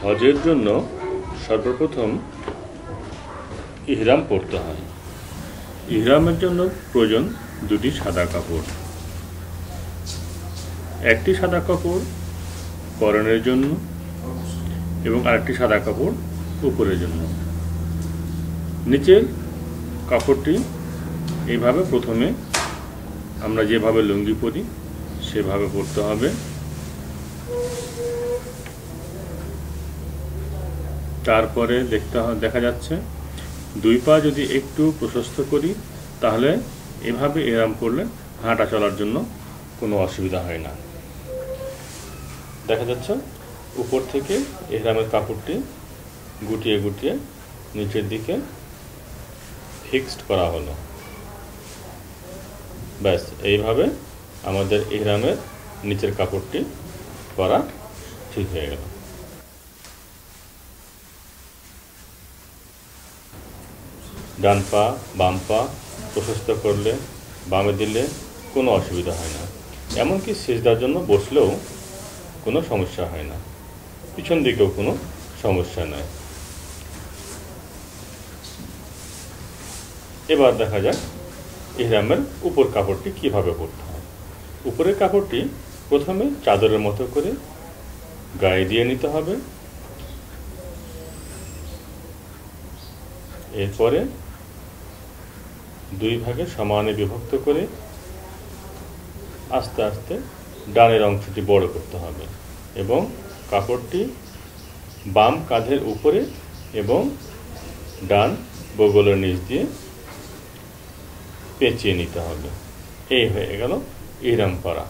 হজের জন্য সর্বপ্রথম ইহরাম পরতে হয়। ইহরামের জন্য প্রয়োজন দুটি সাদা কাপড়। একটি সাদা কাপড় পরনের জন্য এবং আরেকটি সাদা কাপড় উপরের জন্য। নিচের কাপড়টি এইভাবে প্রথমে আমরা যেভাবে লুঙ্গি পরি সেভাবে পরতে হবে। তারপরে দেখা যাচ্ছে দুই পা যদি একটু প্রশস্ত করি তাহলে এভাবে ইহরাম করলে হাঁটা চলার জন্য কোনো অসুবিধা হয় না। দেখা যাচ্ছে উপর থেকে ইহরামের কাপড়টি গুটিয়ে গুটিয়ে নিচের দিকে ফিক্সড করা হলো। ব্যাস, এইভাবে আমাদের ইহরামের নিচের কাপড়টি পরা ঠিক হয়ে গেল। ডান পা বাম পা প্রশস্ত করলে বামে দিলে কোনো অসুবিধা হয় না। এমনকি সিজদার জন্য বসলেও কোনো সমস্যা হয় না, পিছন দিকেও কোনো সমস্যা নাই। এবার দেখা যাক ইহরামের উপর কাপড়টি কিভাবে পরতে হয়। উপরের কাপড়টি প্রথমে চাদরের মতো করে গায়ে দিয়ে নিতে হবে। এরপরে দুই ভাগে সমানে বিভক্ত করে আস্তে আস্তে ডানের অংশটি বড় করতে হবে এবং কাপড়টি বাম কাঁধের উপরে এবং ডান বগলের নিচ দিয়ে পেঁচিয়ে নিতে হবে। এই হয়ে গেল ইহরাম পরা।